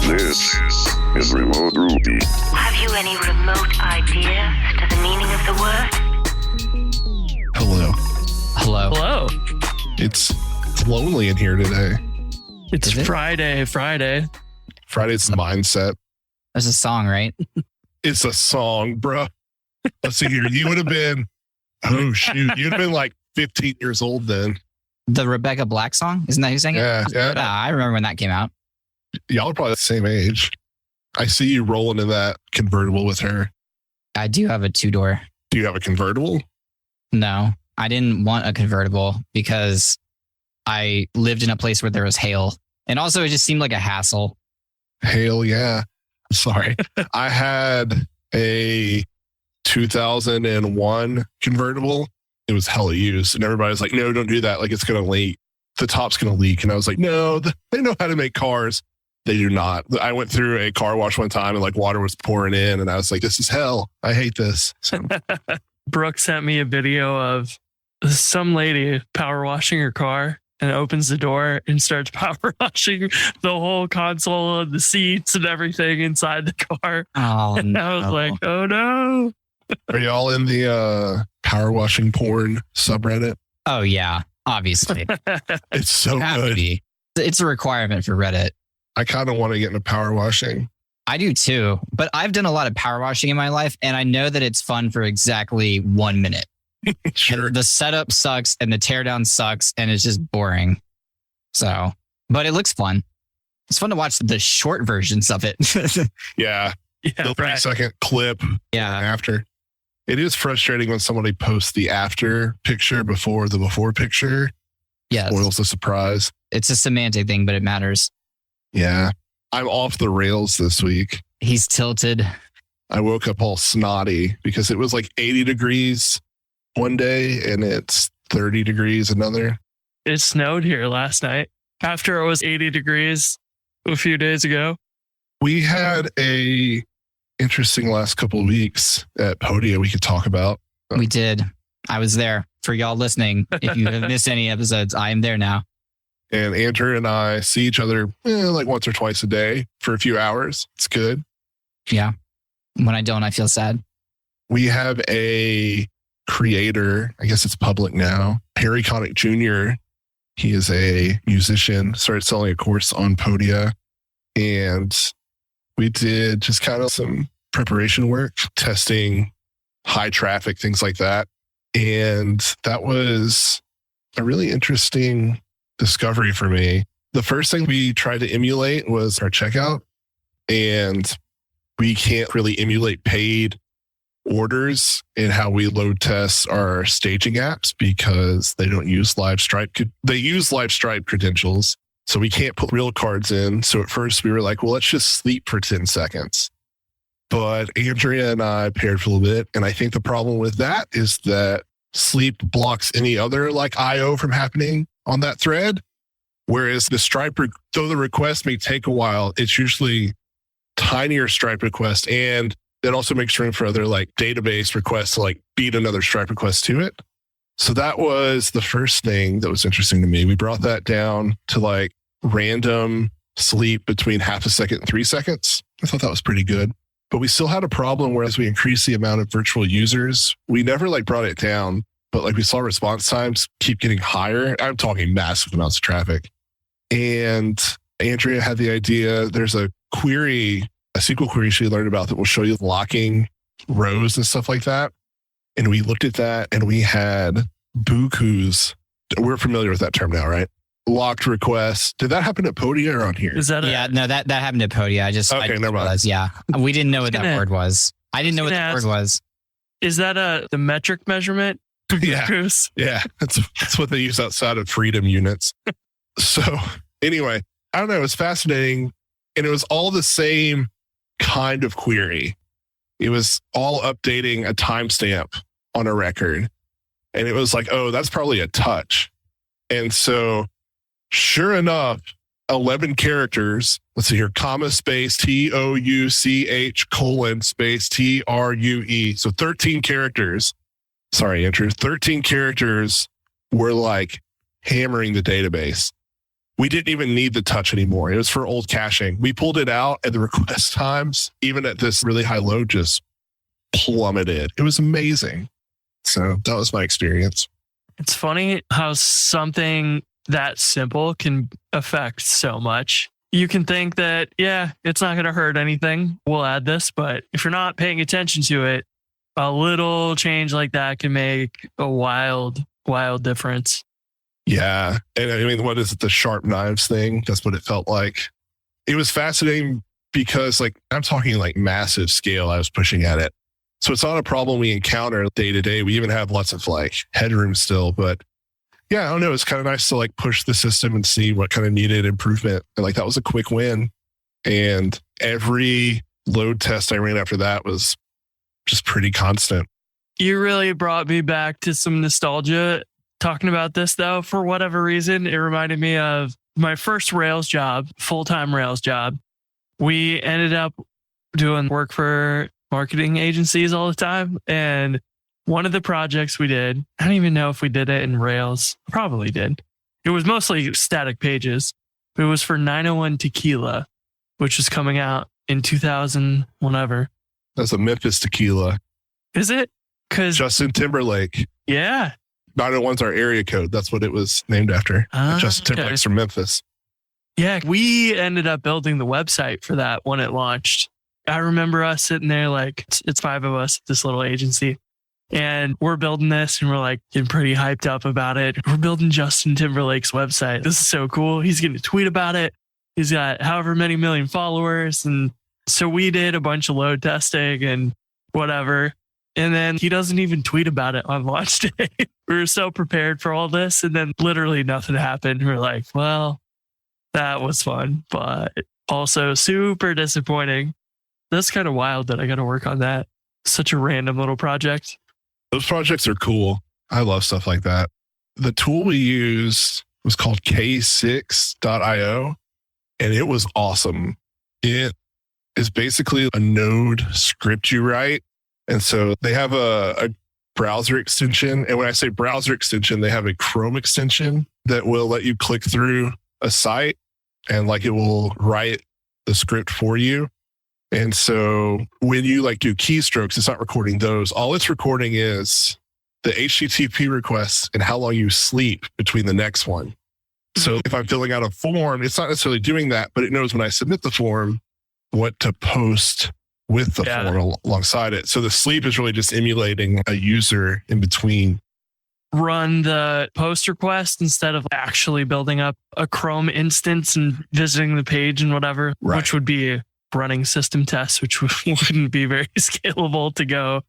This is Remote Ruby. Have you any remote idea to the meaning of the word? Hello. Hello. It's lonely in here today. It's Friday. Friday's the mindset. There's a song, right? It's a song, bro. Let's see here. You would have been, oh shoot, you'd have been like 15 years old then. The Rebecca Black song? Isn't that who sang it? Yeah. I remember when that came out. Y'all are probably the same age. I see you rolling in that convertible with her. I do have a 2-door. Do you have a convertible? No, I didn't want a convertible because I lived in a place where there was hail. And also it just seemed like a hassle. Hail, yeah. Sorry. I had a 2001 convertible. It was hella used. And everybody was like, no, don't do that. Like, it's going to leak. The top's going to leak. And I was like, no, they know how to make cars. They do not. I went through a car wash one time and like water was pouring in. And I was like, this is hell. I hate this. So. Brooke sent me a video of some lady power washing her car and opens the door and starts power washing the whole console and the seats and everything inside the car. Oh, and I was like, oh no. Are y'all in the power washing porn subreddit? Oh, yeah, obviously. It's so good. It's a requirement for Reddit. I kind of want to get into power washing. I do too, but I've done a lot of power washing in my life, and I know that it's fun for exactly 1 minute. Sure. The setup sucks and the teardown sucks, and it's just boring. So, but it looks fun. It's fun to watch the short versions of it. Yeah. The 3-second clip. Yeah. After. It is frustrating when somebody posts the after picture before the before picture. Yes. Spoils the surprise. It's a semantic thing, but it matters. Yeah. I'm off the rails this week. He's tilted. I woke up all snotty because it was like 80 degrees one day and it's 30 degrees another. It snowed here last night after it was 80 degrees a few days ago. We had a interesting last couple of weeks at Podia we could talk about. We did. I was there. For y'all listening, if you have missed any episodes, I am there now. And Andrew and I see each other like once or twice a day for a few hours. It's good. Yeah. When I don't, I feel sad. We have a creator, I guess it's public now, Harry Connick Jr. He is a musician, started selling a course on Podia. And we did just kind of some preparation work, testing high traffic, things like that. And that was a really interesting discovery for me. The first thing we tried to emulate was our checkout. And we can't really emulate paid orders in how we load test our staging apps because they don't use live Stripe. They use live Stripe credentials. So we can't put real cards in. So at first we were like, well, let's just sleep for 10 seconds. But Andrea and I paired for a little bit. And I think the problem with that is that sleep blocks any other like IO from happening on that thread. Whereas the Stripe, though the request may take a while, it's usually tinier Stripe request. And it also makes room for other like database requests to like beat another Stripe request to it. So that was the first thing that was interesting to me. We brought that down to like random sleep between half a second and 3 seconds. I thought that was pretty good. But we still had a problem where as we increased the amount of virtual users, we never like brought it down, but like we saw response times keep getting higher. I'm talking massive amounts of traffic. And Andrea had the idea, there's a query, a SQL query she learned about that will show you locking rows and stuff like that. And we looked at that and we had bukus. We're familiar with that term now, right? Locked requests. Did that happen at Podia or on here? Is that no, that happened at Podia. I just never mind. Yeah. We didn't know what that word was. I didn't know what the word was. Is that the metric measurement? Yeah. Yeah. That's what they use outside of freedom units. So anyway, I don't know. It was fascinating. And it was all the same kind of query. It was all updating a timestamp on a record. And it was like, oh, that's probably a touch. And so sure enough, 11 characters, let's see here, comma space TOUCH colon space TRUE. So 13 characters. Sorry, Andrew. 13 characters were like hammering the database. we didn't even need the touch anymore. It was for old caching. We pulled it out and the request times, even at this really high load, just plummeted. It was amazing. So that was my experience. It's funny how something that simple can affect so much. You can think that, yeah, it's not going to hurt anything. We'll add this. But if you're not paying attention to it, a little change like that can make a wild difference. Yeah. And I mean, what is it? The sharp knives thing? That's what it felt like. It was fascinating because I'm talking massive scale I was pushing at it. So it's not a problem we encounter day to day. We even have lots of headroom still, but yeah, I don't know. It's kind of nice to push the system and see what kind of needed improvement. And that was a quick win. And every load test I ran after that was just pretty constant. You really brought me back to some nostalgia talking about this, though. For whatever reason, it reminded me of my first Rails job, full-time Rails job. We ended up doing work for marketing agencies all the time. And one of the projects we did, I don't even know if we did it in Rails. Probably did. It was mostly static pages. It was for 901 Tequila, which was coming out in 2000, whenever. That's a Memphis tequila. Is it? Because Justin Timberlake. Yeah. 901's our area code. That's what it was named after. Justin Timberlake's from Memphis. Yeah, we ended up building the website for that when it launched. I remember us sitting there it's 5 of us at this little agency. And we're building this and we're getting pretty hyped up about it. We're building Justin Timberlake's website. This is so cool. He's going to tweet about it. He's got however many million followers. And so we did a bunch of load testing and whatever. And then he doesn't even tweet about it on launch day. We were so prepared for all this. And then literally nothing happened. We're like, well, that was fun, but also super disappointing. That's kind of wild that I got to work on that. Such a random little project. Those projects are cool. I love stuff like that. The tool we used was called K6.io, and it was awesome. It is basically a node script you write. And so they have a browser extension. And when I say browser extension, they have a Chrome extension that will let you click through a site and it will write the script for you. And so when you do keystrokes, it's not recording those. All it's recording is the HTTP requests and how long you sleep between the next one. So if I'm filling out a form, it's not necessarily doing that, but it knows when I submit the form, what to post with the form alongside it. So the sleep is really just emulating a user in between. Run the post request instead of actually building up a Chrome instance and visiting the page and whatever, which would be running system tests, which wouldn't be very scalable to go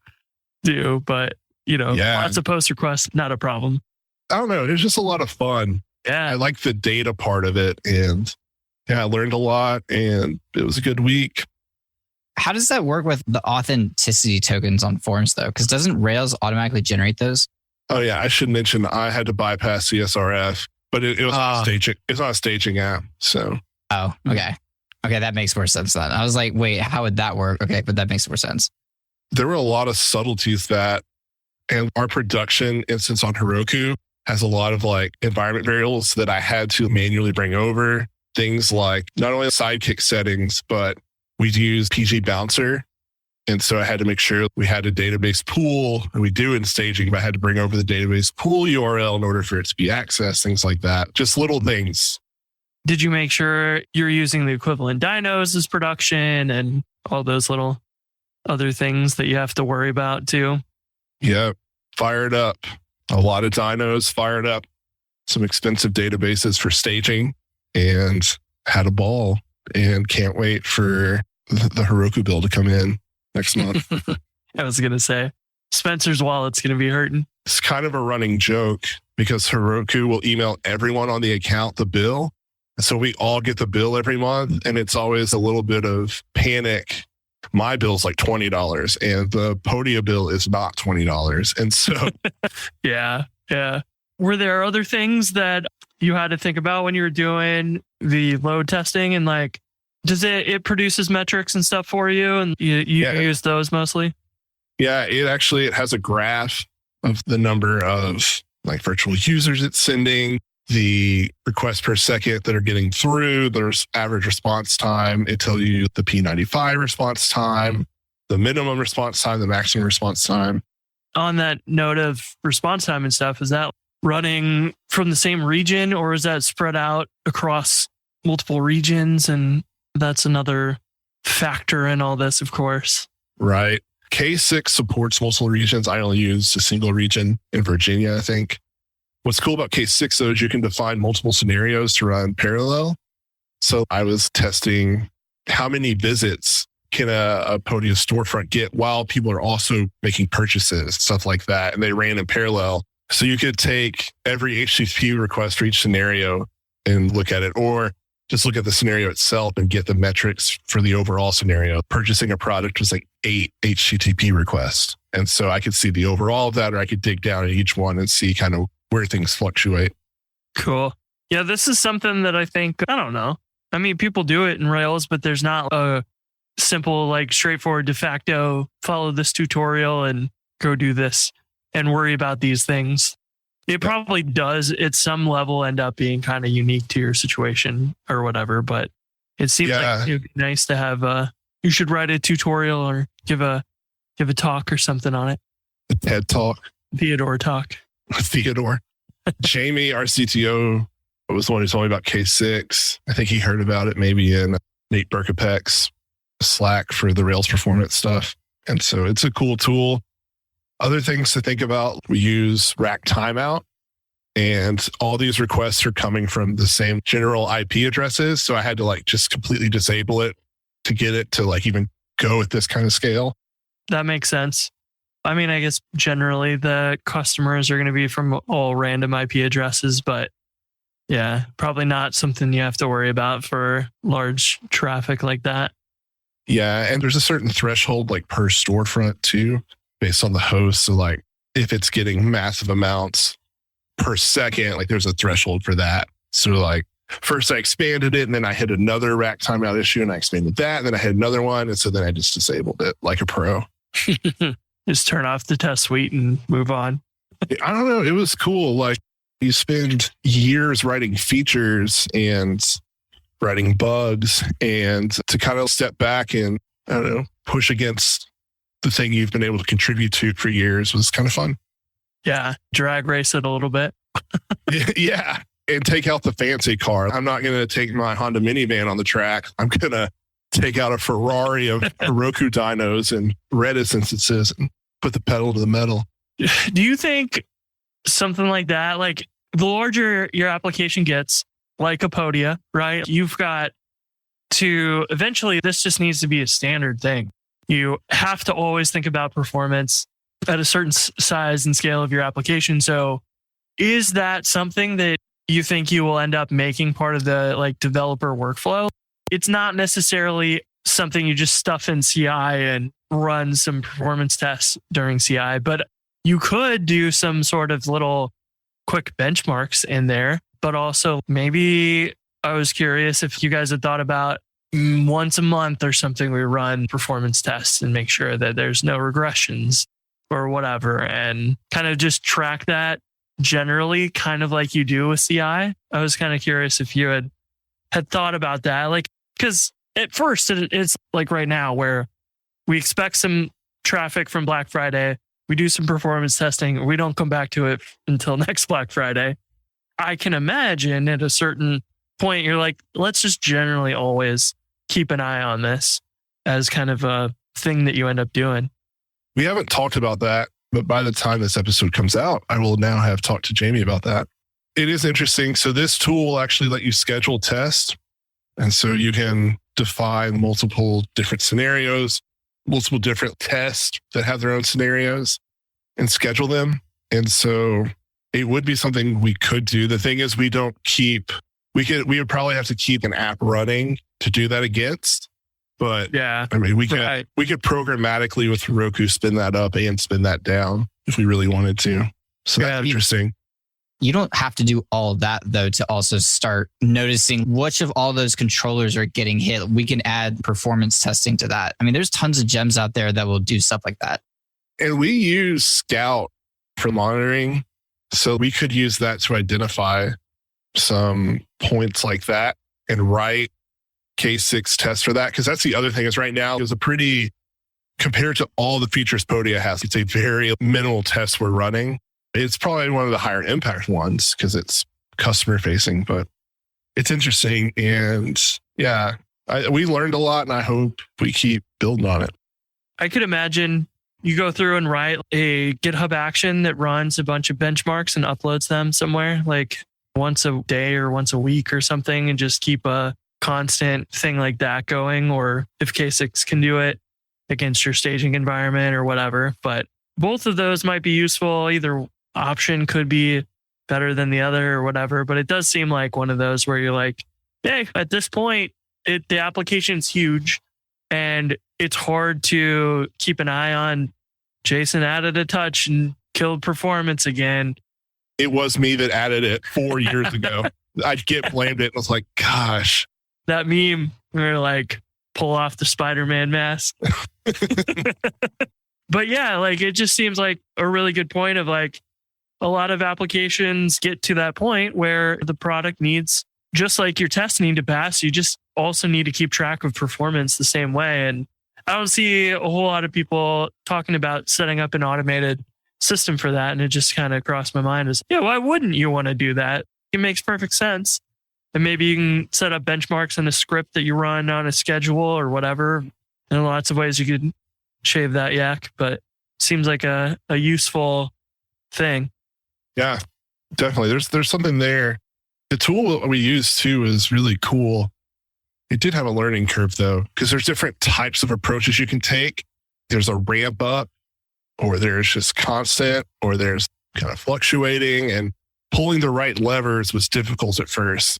do. But, lots of post requests, not a problem. I don't know. It was just a lot of fun. Yeah. I like the data part of it. And I learned a lot and it was a good week. How does that work with the authenticity tokens on forms, though? Because doesn't Rails automatically generate those? Oh, yeah. I should mention I had to bypass CSRF, but it was not staging. It's not a staging app. So. Oh, okay. Okay, that makes more sense then. I was like, wait, how would that work? Okay, but that makes more sense. There were a lot of subtleties and our production instance on Heroku has a lot of environment variables that I had to manually bring over. Things like not only sidekick settings, but we'd use PG Bouncer. And so I had to make sure we had a database pool, and we do in staging, but I had to bring over the database pool URL in order for it to be accessed, things like that. Just little things. Did you make sure you're using the equivalent dynos as production and all those little other things that you have to worry about too? Yeah, fired up. A lot of dynos fired up. Some expensive databases for staging and had a ball and can't wait for the Heroku bill to come in next month. I was going to say, Spencer's wallet's going to be hurting. It's kind of a running joke because Heroku will email everyone on the account the bill. So we all get the bill every month, and it's always a little bit of panic. My bill's $20 and the Podia bill is not $20. And so, yeah. Were there other things that you had to think about when you were doing the load testing and does it produces metrics and stuff for you and you use those mostly? Yeah, it has a graph of the number of virtual users it's sending. the requests per second that are getting through. There's average response time. It tells you the P95 response time, the minimum response time, the maximum response time. On that note of response time and stuff, is that running from the same region or is that spread out across multiple regions? And that's another factor in all this, of course. Right. K6 supports multiple regions. I only use a single region in Virginia, I think. What's cool about K6 though is you can define multiple scenarios to run parallel. So I was testing how many visits can a Podia storefront get while people are also making purchases, stuff like that. And they ran in parallel. So you could take every HTTP request for each scenario and look at it, or just look at the scenario itself and get the metrics for the overall scenario. Purchasing a product was like 8 HTTP requests. And so I could see the overall of that, or I could dig down at each one and see kind of where things fluctuate. Cool. Yeah, this is something that I think, I don't know. I mean, people do it in Rails, but there's not a simple, like straightforward de facto, follow this tutorial and go do this and worry about these things. It probably does at some level end up being kind of unique to your situation or whatever, but it seems like it'd be nice to have you should write a tutorial or give a talk or something on it. A TED talk. Theodore talk. Theodore. Jamie, our CTO, was the one who told me about K6. I think he heard about it maybe in Nate Berkopek's Slack for the Rails performance stuff. And so it's a cool tool. Other things to think about, we use rack timeout, and all these requests are coming from the same general IP addresses. So I had to like just completely disable it to get it to like even go at this kind of scale. That makes sense. I mean, I guess generally the customers are going to be from all random IP addresses, but yeah, probably not something you have to worry about for large traffic like that. Yeah. And there's a certain threshold like per storefront too, based on the host. So like if it's getting massive amounts per second, like there's a threshold for that. So like first I expanded it and then I hit another rack timeout issue and I expanded that. And then I had another one. And so then I just disabled it like a pro. Just turn off the test suite and move on. I don't know. It was cool. Like you spend years writing features and writing bugs, and to kind of step back and, I don't know, push against the thing you've been able to contribute to for years was kind of fun. Yeah. Drag race it a little bit. Yeah. And take out the fancy car. I'm not going to take my Honda minivan on the track. I'm going to take out a Ferrari of Heroku dynos and Redis instances and put the pedal to the metal. Do you think something like that, like the larger your application gets, like a Podia, right? You've got to eventually, this just needs to be a standard thing. You have to always think about performance at a certain size and scale of your application. So is that something that you think you will end up making part of the like developer workflow? It's not necessarily something you just stuff in CI and run some performance tests during CI, but you could do some sort of little quick benchmarks in there. But also maybe I was curious if you guys had thought about once a month or something, we run performance tests and make sure that there's no regressions or whatever, and kind of just track that generally, kind of like you do with CI. I was kind of curious if you had thought about that. Like, because at first it's like right now where we expect some traffic from Black Friday. We do some performance testing. We don't come back to it until next Black Friday. I can imagine at a certain point, you're like, let's just generally always keep an eye on this as kind of a thing that you end up doing. We haven't talked about that, but by the time this episode comes out, I will now have talked to Jamie about that. It is interesting. So this tool will actually let you schedule tests. And so you can define multiple different scenarios, multiple different tests that have their own scenarios and schedule them. And so it would be something we could do. The thing is, we would probably have to keep an app running to do that against. But yeah, I mean, we could programmatically with Heroku spin that up and spin that down if we really wanted to. So that's interesting. You don't have to do all of that though to also start noticing which of all those controllers are getting hit. We can add performance testing to that. I mean, there's tons of gems out there that will do stuff like that. And we use Scout for monitoring. So we could use that to identify some points like that and write case 6 tests for that. Because that's the other thing is right now, it's a pretty, compared to all the features Podia has, it's a very minimal test we're running. It's probably one of the higher impact ones because it's customer facing, but it's interesting. And yeah, we learned a lot and I hope we keep building on it. I could imagine you go through and write a GitHub action that runs a bunch of benchmarks and uploads them somewhere like once a day or once a week or something, and just keep a constant thing like that going. Or if K6 can do it against your staging environment or whatever. But both of those might be useful. Either option could be better than the other or whatever. But it does seem like one of those where you're like, hey, at this point, the application's huge and it's hard to keep an eye on. Jason added a touch and killed performance again. It was me that added it 4 years ago. I Git blamed it and was like, gosh. That meme where like pull off the Spider-Man mask. But yeah, like it just seems like a really good point of like a lot of applications get to that point where the product needs, just like your tests need to pass, you just also need to keep track of performance the same way. And I don't see a whole lot of people talking about setting up an automated system for that. And it just kind of crossed my mind as, yeah, why wouldn't you want to do that? It makes perfect sense. And maybe you can set up benchmarks in a script that you run on a schedule or whatever. There are lots of ways you could shave that yak, but it seems like a useful thing. Yeah, definitely. There's something there. The tool that we use too is really cool. It did have a learning curve though, because there's different types of approaches you can take. There's a ramp up, or there's just constant, or there's kind of fluctuating, and pulling the right levers was difficult at first.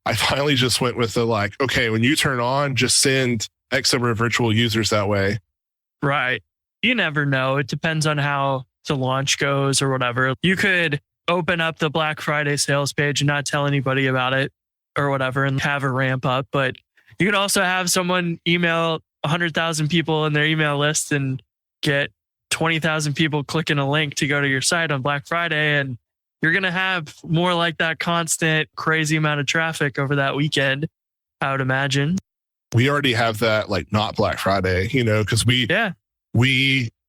I finally just went with the like, okay, when you turn on, just send X number of virtual users that way. Right. You never know. It depends on how the launch goes or whatever. You could open up the Black Friday sales page and not tell anybody about it or whatever and have a ramp up. But you could also have someone email 100,000 people in their email list and get 20,000 people clicking a link to go to your site on Black Friday. And you're going to have more like that constant crazy amount of traffic over that weekend, I would imagine. We already have that, like not Black Friday, because we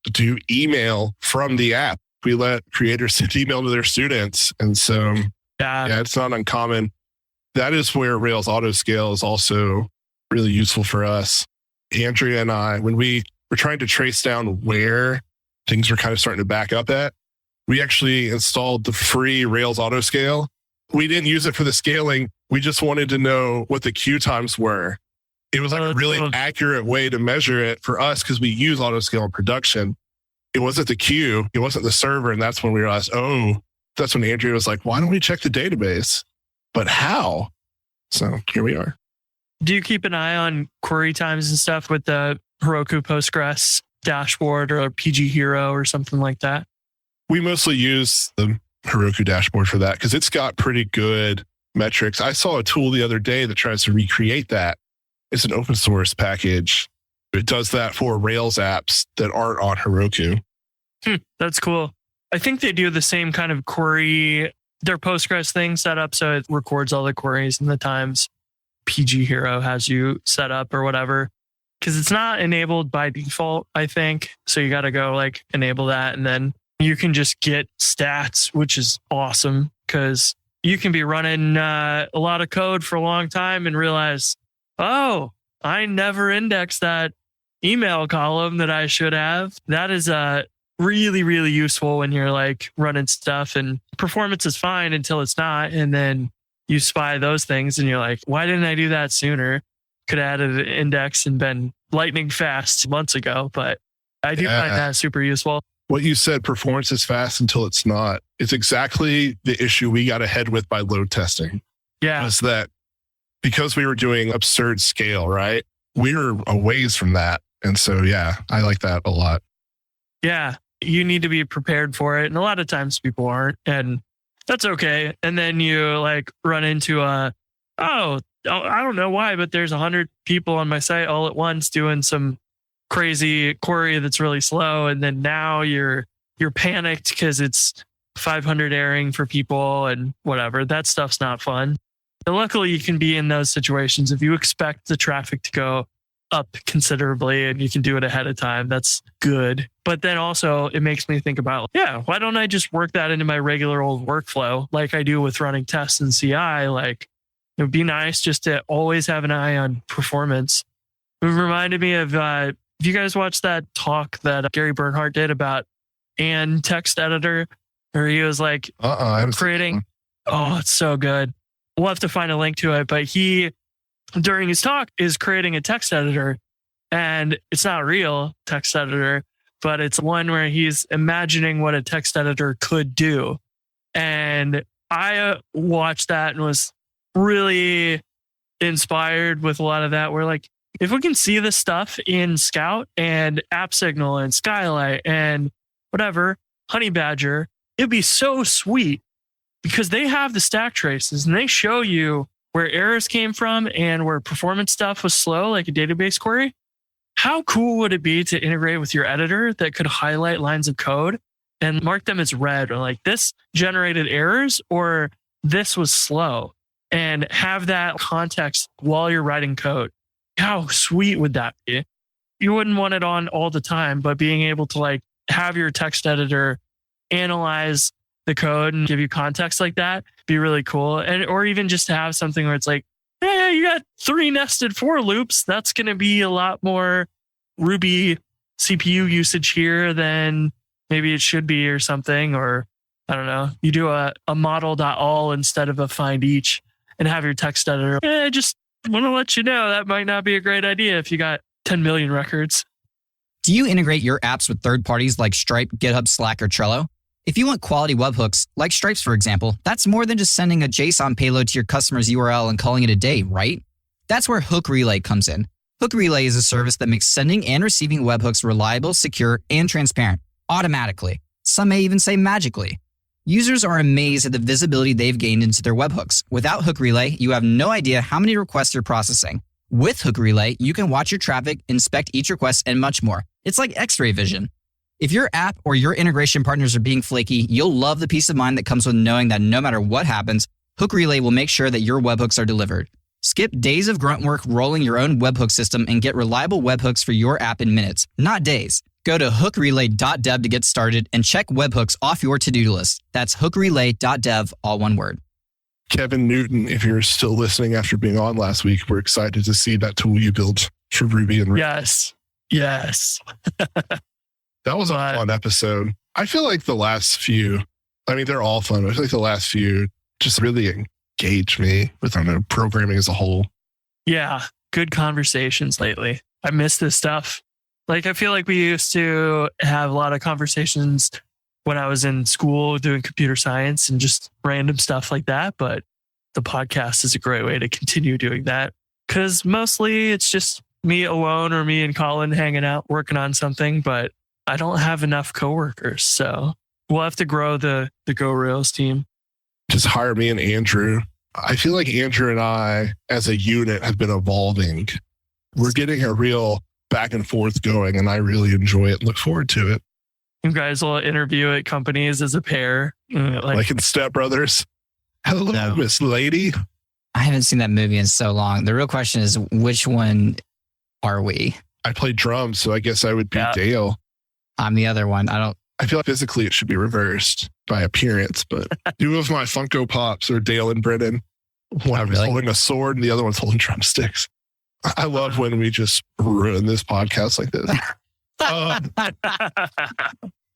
do email from the app. We let creators send email to their students. And so, yeah, it's not uncommon. That is where Rails Autoscale is also really useful for us. Andrea and I, when we were trying to trace down where things were kind of starting to back up at, we actually installed the free Rails Autoscale. We didn't use it for the scaling. We just wanted to know what the queue times were. It was like a really accurate way to measure it for us because we use Autoscale in production. It wasn't the queue. It wasn't the server. And that's when we realized, that's when Andrea was like, why don't we check the database? But how? So here we are. Do you keep an eye on query times and stuff with the Heroku Postgres dashboard or PG Hero or something like that? We mostly use the Heroku dashboard for that because it's got pretty good metrics. I saw a tool the other day that tries to recreate that. It's an open source package. It does that for Rails apps that aren't on Heroku. That's cool. I think they do the same kind of query, their Postgres thing set up so it records all the queries and the times PG Hero has you set up or whatever. Because it's not enabled by default, I think. So you got to go like enable that, and then you can just get stats, which is awesome because you can be running a lot of code for a long time and realize, I never indexed that email column that I should have. That is really, really useful when you're like running stuff and performance is fine until it's not. And then you spy those things and you're like, why didn't I do that sooner? Could have added an index and been lightning fast months ago, but I do find that super useful. What you said, performance is fast until it's not. It's exactly the issue we got ahead with by load testing. Yeah. Was that because we were doing absurd scale, right? We were a ways from that. And so, yeah, I like that a lot. Yeah. You need to be prepared for it. And a lot of times people aren't, and that's okay. And then you like run into I don't know why, but there's 100 people on my site all at once doing some crazy query that's really slow. And then now you're panicked because it's 500 airing for people and whatever. That stuff's not fun. And luckily, you can be in those situations if you expect the traffic to go up considerably and you can do it ahead of time. That's good. But then also it makes me think about, why don't I just work that into my regular old workflow like I do with running tests in CI? Like, it would be nice just to always have an eye on performance. It reminded me of, if you guys watched that talk that Gary Bernhardt did about Ann text editor, where he was like creating, it's so good. We'll have to find a link to it, but he, during his talk, is creating a text editor, and it's not a real text editor, but it's one where he's imagining what a text editor could do. And I watched that and was really inspired with a lot of that. We're like, if we can see this stuff in Scout and AppSignal and Skylight and whatever, Honey Badger, it'd be so sweet because they have the stack traces and they show you where errors came from and where performance stuff was slow, like a database query. How cool would it be to integrate with your editor that could highlight lines of code and mark them as red, or like this generated errors or this was slow, and have that context while you're writing code? How sweet would that be? You wouldn't want it on all the time, but being able to like have your text editor analyze the code and give you context like that be really cool. And or even just to have something where it's like, hey, you got 3 nested for loops. That's going to be a lot more Ruby CPU usage here than maybe it should be, or something. Or I don't know, you do a model.all instead of a find each and have your text editor. I just want to let you know that might not be a great idea if you got 10 million records. Do you integrate your apps with third parties like Stripe, GitHub, Slack, or Trello? If you want quality webhooks, like Stripes, for example, that's more than just sending a JSON payload to your customer's URL and calling it a day, right? That's where Hook Relay comes in. Hook Relay is a service that makes sending and receiving webhooks reliable, secure, and transparent, automatically. Some may even say magically. Users are amazed at the visibility they've gained into their webhooks. Without Hook Relay, you have no idea how many requests you're processing. With Hook Relay, you can watch your traffic, inspect each request, and much more. It's like X-ray vision. If your app or your integration partners are being flaky, you'll love the peace of mind that comes with knowing that no matter what happens, Hook Relay will make sure that your webhooks are delivered. Skip days of grunt work rolling your own webhook system and get reliable webhooks for your app in minutes, not days. Go to hookrelay.dev to get started and check webhooks off your to-do list. That's hookrelay.dev, all one word. Kevin Newton, if you're still listening after being on last week, we're excited to see that tool you built for Ruby and Ruby. Yes. That was a fun episode. I feel like the last few, I mean, they're all fun. I feel like the last few just really engaged me with, I don't know, programming as a whole. Yeah. Good conversations lately. I miss this stuff. Like, I feel like we used to have a lot of conversations when I was in school doing computer science and just random stuff like that. But the podcast is a great way to continue doing that, because mostly it's just me alone or me and Colin hanging out, working on something. But I don't have enough coworkers, so we'll have to grow the Go Rails team. Just hire me and Andrew. I feel like Andrew and I, as a unit, have been evolving. We're getting a real back and forth going, and I really enjoy it and look forward to it. You guys will interview at companies as a pair. Like in Step Brothers. Hello, No. Miss Lady. I haven't seen that movie in so long. The real question is, which one are we? I play drums, so I guess I would be Yeah. Dale. I'm the other one. I feel like physically it should be reversed by appearance, but 2 of my Funko Pops are Dale and Brennan. One is holding a sword and the other one's holding drumsticks. I love when we just ruin this podcast like this.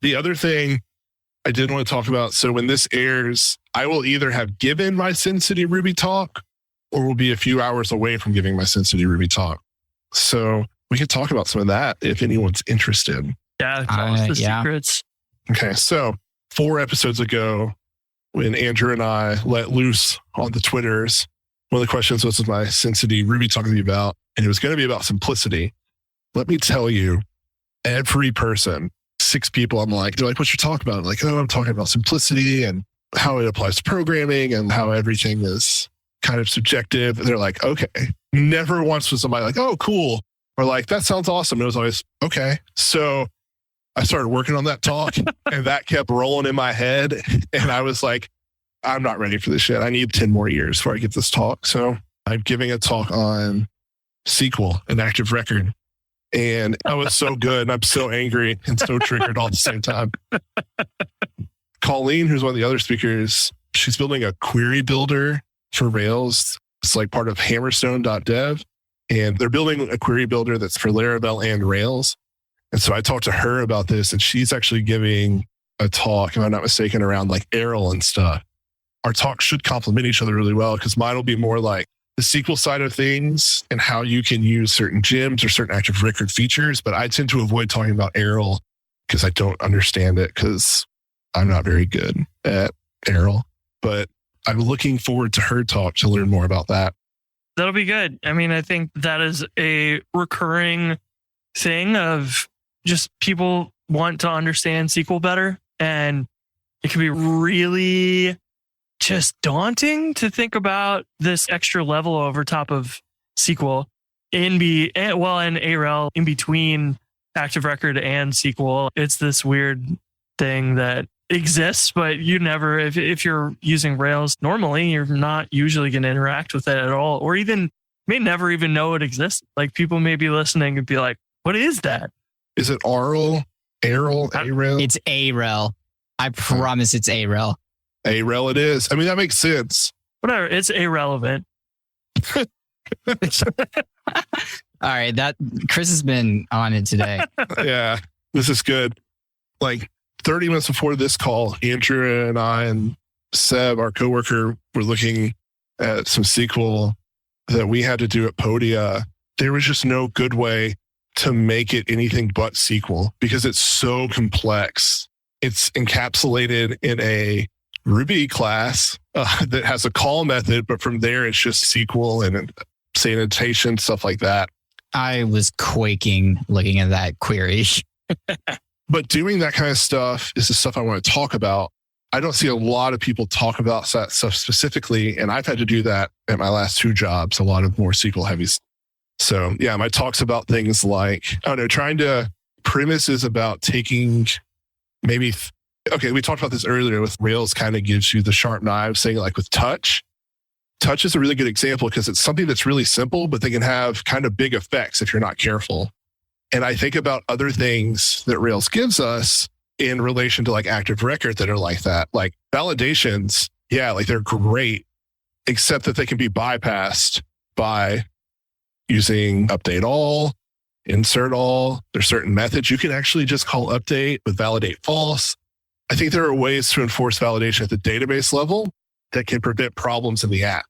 The other thing I did want to talk about, so when this airs, I will either have given my Sin City Ruby talk or will be a few hours away from giving my Sin City Ruby talk. So we can talk about some of that if anyone's interested. Yeah, tell us the secrets. Okay, so 4 episodes ago, when Andrew and I let loose on the Twitters, one of the questions was my Sin City Ruby talk to me about, and it was going to be about simplicity. Let me tell you, every person, 6 people, I'm like, they're like, what's your talk about? I'm like, oh, I'm talking about simplicity and how it applies to programming and how everything is kind of subjective. And they're like, okay. Never once was somebody like, oh, cool. Or like, that sounds awesome. It was always, okay. So I started working on that talk and that kept rolling in my head. And I was like, I'm not ready for this shit. I need 10 more years before I get this talk. So I'm giving a talk on SQL and Active Record. And I was so good. And I'm so angry and so triggered all at the same time. Colleen, who's one of the other speakers, she's building a query builder for Rails. It's like part of hammerstone.dev. And they're building a query builder that's for Laravel and Rails. And so I talked to her about this, and she's actually giving a talk, if I'm not mistaken, around like arel and stuff. Our talks should complement each other really well, because mine will be more like the SQL side of things and how you can use certain gems or certain Active Record features. But I tend to avoid talking about arel because I don't understand it, because I'm not very good at arel. But I'm looking forward to her talk to learn more about that. That'll be good. I mean, I think that is a recurring thing of just people want to understand SQL better. And it can be really just daunting to think about this extra level over top of SQL and arel in between Active Record and SQL. It's this weird thing that exists, but you never, if you're using Rails normally, you're not usually going to interact with it at all, or even may never even know it exists. Like people may be listening and be like, what is that? Is it arel? Arel? It's arel. I promise it's arel. Arel it is. I mean, that makes sense. Whatever. It's irrelevant. All right. That Chris has been on it today. Yeah, this is good. Like 30 minutes before this call, Andrew and I and Seb, our coworker, were looking at some SQL that we had to do at Podia. There was just no good way to make it anything but SQL because it's so complex. It's encapsulated in a Ruby class that has a call method, but from there it's just SQL and say annotation, stuff like that. I was quaking looking at that query. But doing that kind of stuff is the stuff I want to talk about. I don't see a lot of people talk about that stuff specifically, and I've had to do that at my last 2 jobs, a lot of more SQL heavy. So yeah, my talk's about things like, I don't know, premises about taking maybe, okay, we talked about this earlier with Rails kind of gives you the sharp knives, saying like with touch. Touch is a really good example because it's something that's really simple, but they can have kind of big effects if you're not careful. And I think about other things that Rails gives us in relation to like Active Record that are like that. Like validations, yeah, like they're great, except that they can be bypassed by using update all, insert all. There's certain methods you can actually just call update with validate false. I think there are ways to enforce validation at the database level that can prevent problems in the app.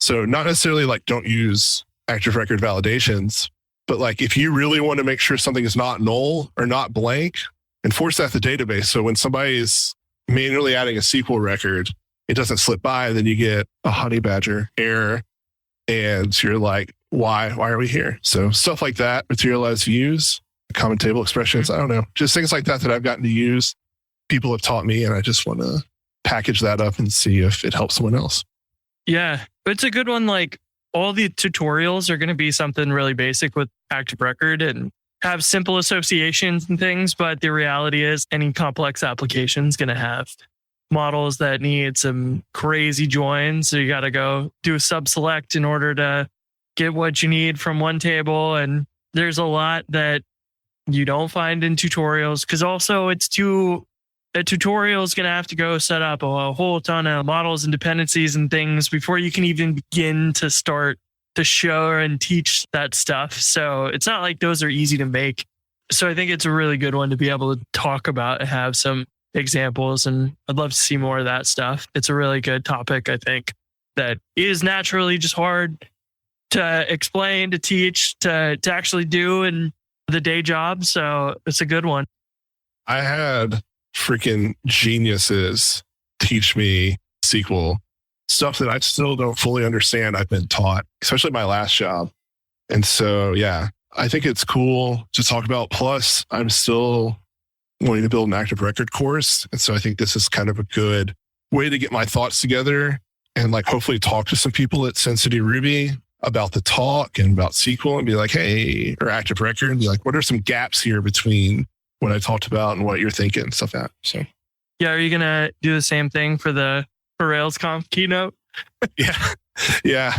So not necessarily like don't use Active Record validations, but like if you really want to make sure something is not null or not blank, enforce that at the database. So when somebody is manually adding a SQL record, it doesn't slip by, and then you get a honey badger error. And you're like, why are we here? So stuff like that, materialized views, common table expressions, I don't know, just things like that I've gotten to use. People have taught me, and I just want to package that up and see if it helps someone else. Yeah, it's a good one. Like all the tutorials are going to be something really basic with Active Record and have simple associations and things. But the reality is any complex application is going to have models that need some crazy joins. So you got to go do a sub-select in order to get what you need from one table. And there's a lot that you don't find in tutorials because also a tutorial is going to have to go set up a whole ton of models and dependencies and things before you can even begin to start to show and teach that stuff. So it's not like those are easy to make. So I think it's a really good one to be able to talk about and have some examples. And I'd love to see more of that stuff. It's a really good topic, I think, that is naturally just hard to explain, to teach, to actually do in the day job. So it's a good one. I had freaking geniuses teach me SQL, stuff that I still don't fully understand. I've been taught, especially my last job. And so, yeah, I think it's cool to talk about. Plus, I'm still wanting to build an Active Record course. And so I think this is kind of a good way to get my thoughts together and like hopefully talk to some people at Sin City Ruby about the talk and about SQL and be like, hey, or Active Record and be like, what are some gaps here between what I talked about and what you're thinking and stuff like that. So Yeah, are you gonna do the same thing for RailsConf keynote? Yeah.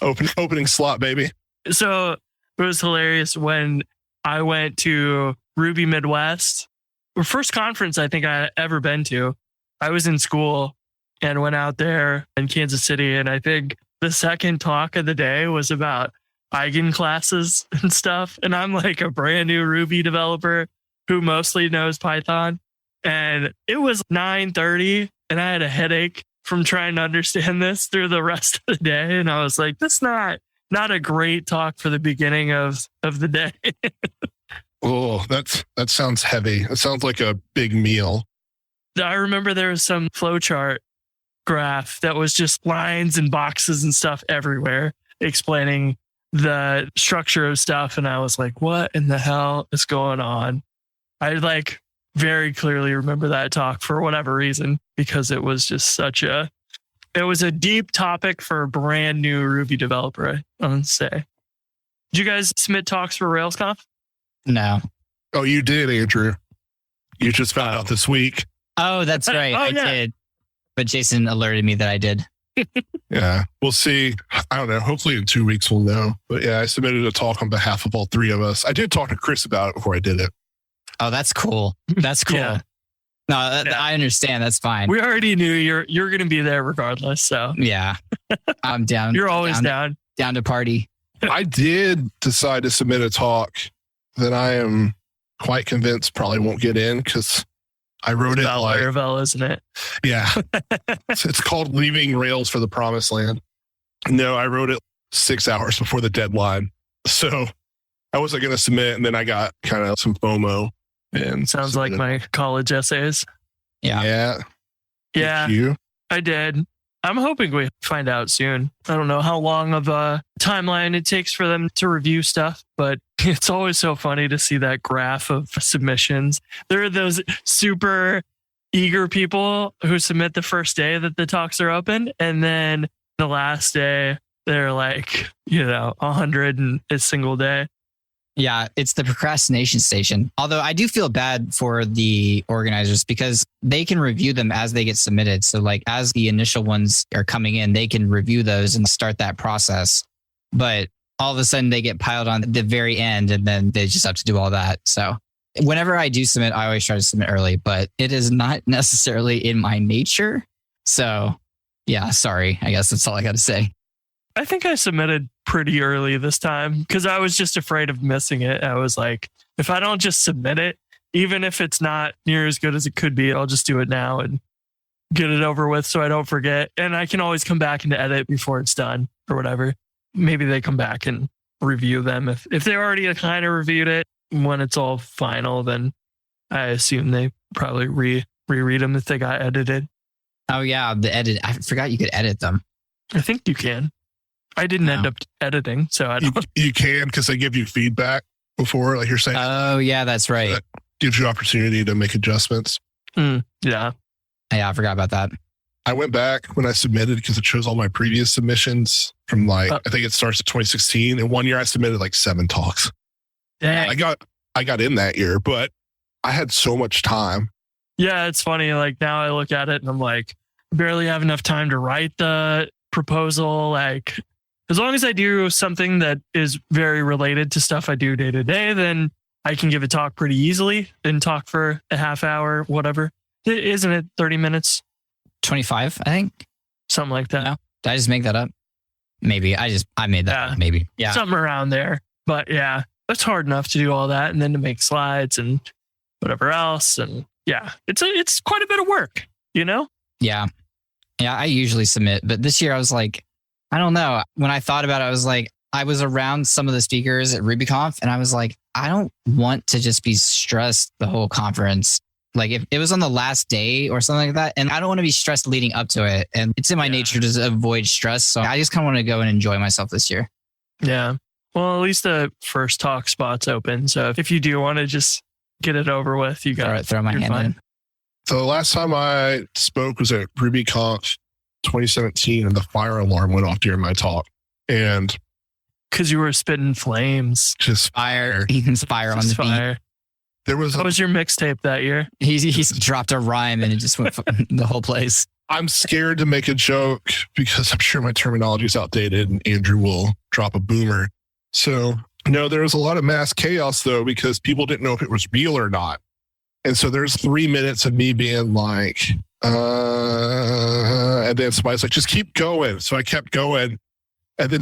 Opening slot, baby. So it was hilarious when I went to Ruby Midwest, the first conference I think I ever been to. I was in school and went out there in Kansas City, and I think the second talk of the day was about eigen classes and stuff. And I'm like a brand new Ruby developer who mostly knows Python. And it was 9:30 and I had a headache from trying to understand this through the rest of the day. And I was like, that's not a great talk for the beginning of the day. Oh, that sounds heavy. It sounds like a big meal. I remember there was some flowchart graph that was just lines and boxes and stuff everywhere explaining the structure of stuff. And I was like, what in the hell is going on? I very clearly remember that talk for whatever reason, because it was just it was a deep topic for a brand new Ruby developer, I would say. Did you guys submit talks for RailsConf? No. Oh, you did, Andrew. You just found out this week. Oh, that's right. I did. But Jason alerted me that I did. Yeah, we'll see. I don't know. Hopefully in 2 weeks we'll know. But yeah, I submitted a talk on behalf of all three of us. I did talk to Chris about it before I did it. Oh, that's cool. That's cool. Yeah. No, I understand. That's fine. We already knew you're going to be there regardless. So yeah, I'm down. You're always down to party. I did decide to submit a talk that I am quite convinced probably won't get in because I wrote it like Laravel, isn't it? Yeah. It's called Leaving Rails for the Promised Land. No, I wrote it 6 hours before the deadline. So I wasn't going to submit, and then I got kind of some FOMO. And sounds like my college essays. Yeah. Yeah. You? I did. I'm hoping we find out soon. I don't know how long of a timeline it takes for them to review stuff, but it's always so funny to see that graph of submissions. There are those super eager people who submit the first day that the talks are open, and then the last day they're like, 100 in a single day. Yeah, it's the procrastination station. Although I do feel bad for the organizers because they can review them as they get submitted. So as the initial ones are coming in, they can review those and start that process. But all of a sudden they get piled on at the very end and then they just have to do all that. So whenever I do submit, I always try to submit early, but it is not necessarily in my nature. So yeah, sorry. I guess that's all I got to say. I think I submitted pretty early this time because I was just afraid of missing it. I was like, if I don't just submit it, even if it's not near as good as it could be, I'll just do it now and get it over with so I don't forget. And I can always come back and edit before it's done or whatever. Maybe they come back and review them. If they already kind of reviewed it when it's all final, then I assume they probably reread them if they got edited. Oh yeah, the edit. I forgot you could edit them. I think you can. I didn't end up editing, so I don't. You can because they give you feedback before, like you're saying. Oh yeah, that's right. That gives you opportunity to make adjustments. Yeah, I forgot about that. I went back when I submitted because it shows all my previous submissions from I think it starts at 2016. And 1 year I submitted 7 talks. Dang. I got in that year, but I had so much time. Yeah, it's funny. Now I look at it and I'm like, barely have enough time to write the proposal. As long as I do something that is very related to stuff I do day to day, then I can give a talk pretty easily and talk for a half hour, whatever. Isn't it 30 minutes? 25, I think. Something like that. No? Did I just make that up? Maybe. I made that up. Maybe. Yeah. Something around there. But yeah, it's hard enough to do all that and then to make slides and whatever else. And yeah, it's quite a bit of work, Yeah. Yeah, I usually submit, but this year I was like, I don't know. When I thought about it, I was like, I was around some of the speakers at RubyConf and I was like, I don't want to just be stressed the whole conference. If it was on the last day or something like that, and I don't want to be stressed leading up to it. And it's in my nature to avoid stress. So I just kind of want to go and enjoy myself this year. Yeah. Well, at least the first talk spot's open. So if you do want to just get it over with, you got throw my hand in. So the last time I spoke was at RubyConf 2017 and the fire alarm went off during my talk. And because you were spitting flames. Just fire. Ethan's fire on the fire. There was What was your mixtape that year? He's dropped a rhyme and it just went the whole place. I'm scared to make a joke because I'm sure my terminology is outdated and Andrew will drop a boomer. So, no, there was a lot of mass chaos, though, because people didn't know if it was real or not. And so there's 3 minutes of me being like, and then somebody's like, just keep going. So I kept going. And then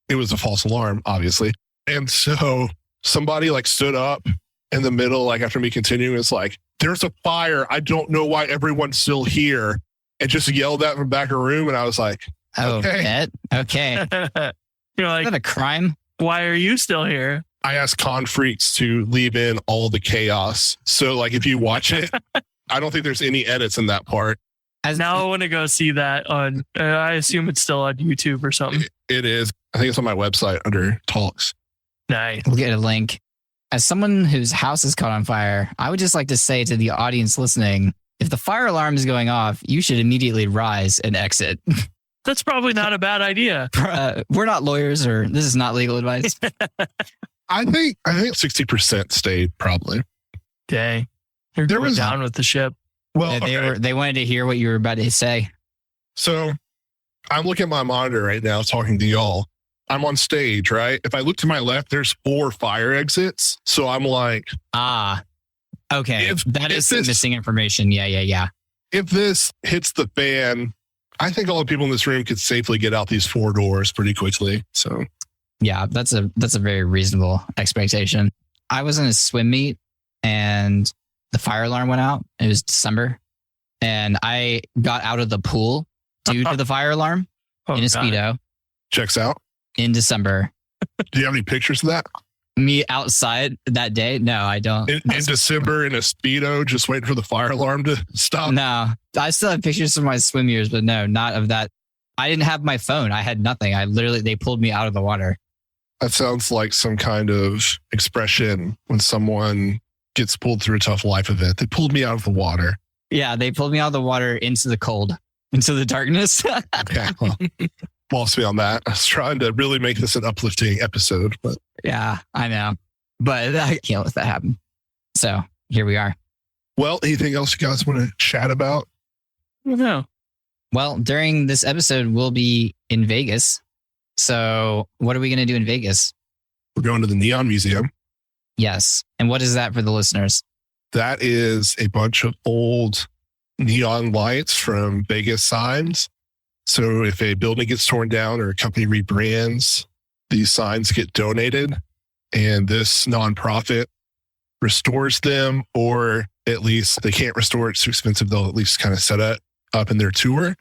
it was a false alarm, obviously. And so somebody like stood up in the middle, like after me continuing, it's like, there's a fire. I don't know why everyone's still here. And just yelled that from the back of the room. And I was like, okay. Okay. You're like, Is that a crime? why are you still here? I asked con freaks to leave in all the chaos. So like if you watch it, I don't think there's any edits in that part. Now I want to go see that on, I assume it's still on YouTube or something. It is. I think it's on my website under talks. Nice. We'll get a link. As someone whose house is caught on fire, I would just like to say to the audience listening, if the fire alarm is going off, you should immediately rise and exit. That's probably not a bad idea. We're not lawyers, or this is not legal advice. I think 60% stayed probably. Dang. You're There going was- down with the ship. Well, They wanted to hear what you were about to say. So I'm looking at my monitor right now talking to y'all. I'm on stage, right? If I look to my left, there's 4 fire exits. So I'm like, Okay. That is if some this- missing information. Yeah. if this hits the fan, I think all the people in this room could safely get out these 4 doors pretty quickly. So Yeah, that's a very reasonable expectation. I was in a swim meet and the fire alarm went out. It was December. And I got out of the pool due to the fire alarm Oh, in a God. Speedo checks out. in December. Do you have any pictures of that? Me outside that day? No, I don't. In December in a Speedo, just waiting for the fire alarm to stop? No, I still have pictures of my swim years, but no, not of that. I didn't have my phone. I had nothing. They pulled me out of the water. That sounds like some kind of expression when someone gets pulled through a tough life event. They pulled me out of the water. Yeah, they pulled me out of the water into the cold, into the darkness. Okay, well, lost me on that. I was trying to really make this an uplifting episode, but Yeah, I know. But I can't let that happen. So here we are. well, anything else you guys want to chat about? No. Well, during this episode, we'll be in Vegas. So what are we going to do in Vegas? We're going to the Neon Museum. Yes. And what is that for the listeners? That is a bunch of old neon lights from Vegas signs. So if a building gets torn down or a company rebrands, these signs get donated and this nonprofit restores them, or at least they can't restore it. It's too expensive. They'll at least kind of set it up in their tour.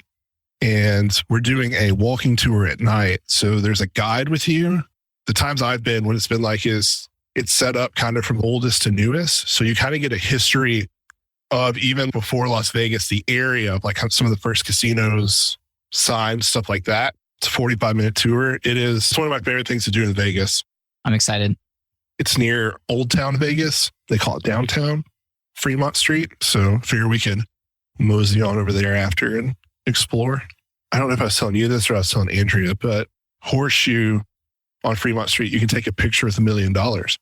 And we're doing a walking tour at night. So there's a guide with you. The times I've been, what it's been like is it's set up kind of from oldest to newest. So you kind of get a history of even before Las Vegas, the area of like some of the first casinos, signs, stuff like that. It's a 45-minute tour. It's one of my favorite things to do in Vegas. I'm excited. It's near Old Town Vegas. They call it downtown Fremont Street. So figure we can mosey on over there after and explore. I don't know if I was telling you this or I was telling Andrea, but Horseshoe on Fremont Street, you can take a picture with $1 million. $1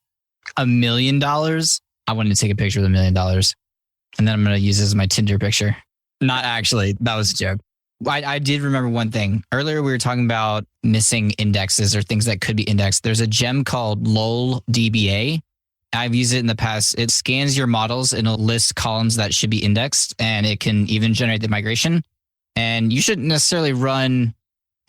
million? I wanted to take a picture with $1 million. And then I'm going to use this as my Tinder picture. Not actually. That was a joke. I did remember one thing. Earlier, we were talking about missing indexes or things that could be indexed. There's a gem called LOL DBA. I've used it in the past. It scans your models and it'll list columns that should be indexed, and it can even generate the migration. And you shouldn't necessarily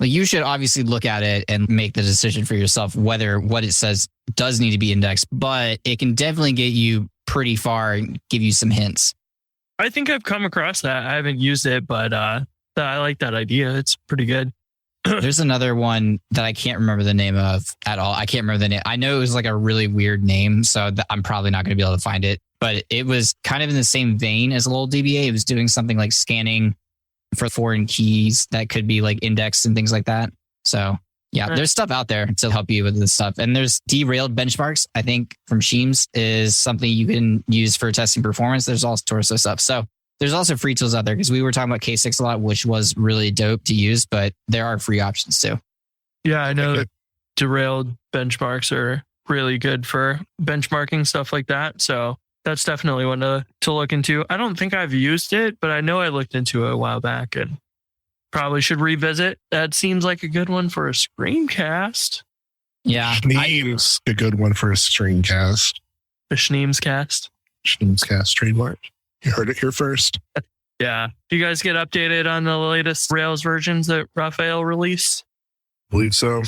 you should obviously look at it and make the decision for yourself whether what it says does need to be indexed, but it can definitely get you pretty far and give you some hints. I think I've come across that. I haven't used it, but I like that idea. It's pretty good. There's another one that I can't remember the name of at all. I can't remember the name. I know it was like a really weird name, so I'm probably not going to be able to find it. But it was kind of in the same vein as LOL DBA. It was doing something like scanning for foreign keys that could be like indexed and things like that. So yeah, there's stuff out there to help you with this stuff. And there's Derailed Benchmarks, I think, from Sheems is something you can use for testing performance. There's all sorts of stuff. So there's also free tools out there because we were talking about K6 a lot, which was really dope to use, but there are free options too. Yeah, I know that Derailed Benchmarks are really good for benchmarking stuff like that. So That's definitely one to look into. I don't think I've used it, but I know I looked into it a while back and probably should revisit. That seems like a good one for a screencast. Yeah. Schneem's a good one for a screencast. The Schneem's cast. Schneem's cast trademark. You heard it here first. Yeah. Do you guys get updated on the latest Rails versions that Raphael released? Believe so.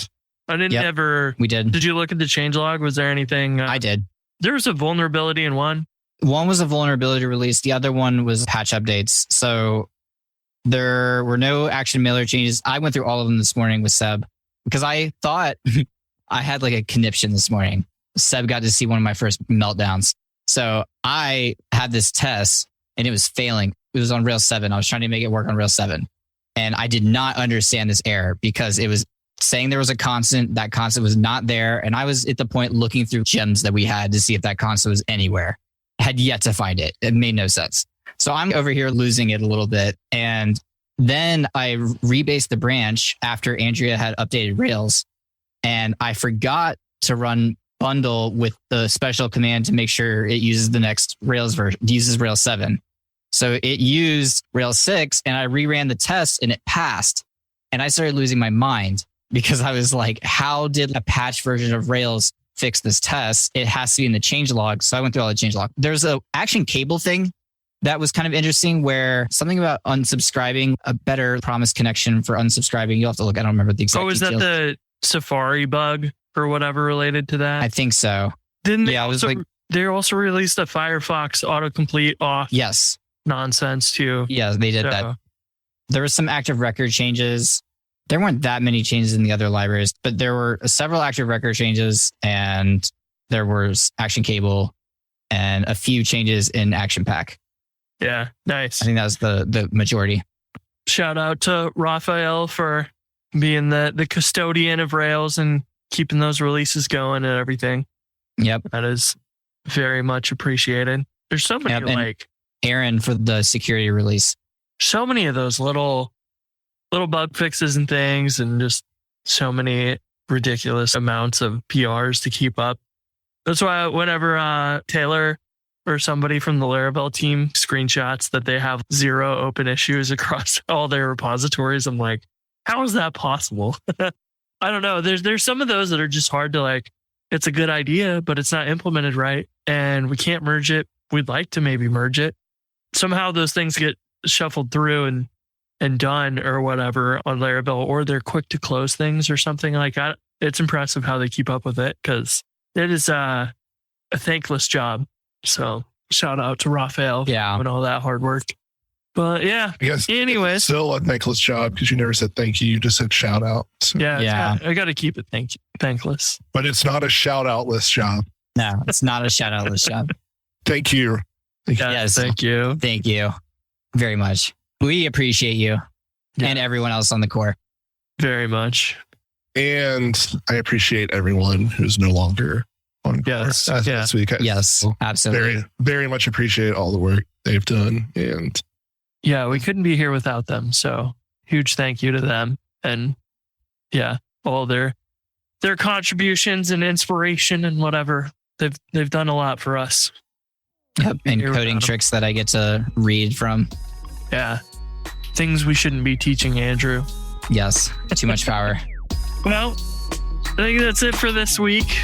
I didn't ever. We did. Did you look at the changelog? Was there anything? I did. There was a vulnerability in one. One was a vulnerability release. The other one was patch updates. So there were no action mailer changes. I went through all of them this morning with Seb because I thought I had like a conniption this morning. Seb got to see one of my first meltdowns. So I had this test and it was failing. It was on Rails 7. I was trying to make it work on Rails 7. And I did not understand this error because it was saying there was a constant. That constant was not there. And I was at the point looking through gems that we had to see if that constant was anywhere. Had yet to find it. It made no sense. So I'm over here losing it a little bit. And then I rebased the branch after Andrea had updated Rails. And I forgot to run bundle with the special command to make sure it uses the next Rails version, uses Rails 7. So it used Rails 6 and I reran the test and it passed. And I started losing my mind because I was like, how did a patch version of Rails fix this test? It has to be in the changelog. So I went through all the changelog. There's a action cable thing that was kind of interesting where something about unsubscribing, a better promise connection for unsubscribing. You'll have to look. I don't remember the exact is details. that the Safari bug or whatever related to that? I think so. Didn't they Yeah, it was like, they also released a Firefox autocomplete off yes. nonsense too. Yeah, they did that. There was some active record changes. There weren't that many changes in the other libraries, but there were several active record changes and there was action cable and a few changes in action pack. Yeah, nice. I think that was the majority. Shout out to Raphael for being the custodian of Rails and keeping those releases going and everything. Yep. That is very much appreciated. There's so many and Aaron for the security release. So many of those little bug fixes and things, and just so many ridiculous amounts of PRs to keep up. That's why whenever Taylor or somebody from the Laravel team screenshots that they have 0 open issues across all their repositories, I'm like, how is that possible? I don't know. There's some of those that are just hard to like, it's a good idea, but it's not implemented right. And we can't merge it. We'd like to maybe merge it. Somehow those things get shuffled through and done or whatever on Laravel, or they're quick to close things or something like that. It's impressive how they keep up with it because it is a thankless job. So shout out to Raphael for doing all that hard work. But yeah, anyways. Still a thankless job because you never said thank you. You just said shout out. So. Yeah. I got to keep it thankless. But it's not a shout out list job. No, it's not a shout out list job. Thank you. Yes, thank you. Thank you very much. We appreciate you and everyone else on the core. Very much. And I appreciate everyone who's no longer on core this week. Yes, absolutely. Very, very much appreciate all the work they've done. And yeah, we couldn't be here without them. So huge thank you to them. And yeah, all their contributions and inspiration and whatever. They've done a lot for us. Yep, and coding tricks that I get to read from. Yeah. Things we shouldn't be teaching Andrew. Yes. Too much power. Well, I think that's it for this week.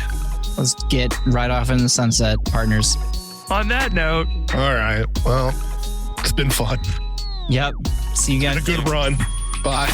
Let's get right off in the sunset, partners. On that note. All right. Well, it's been fun. Yep. See you guys. Had a good run. Bye.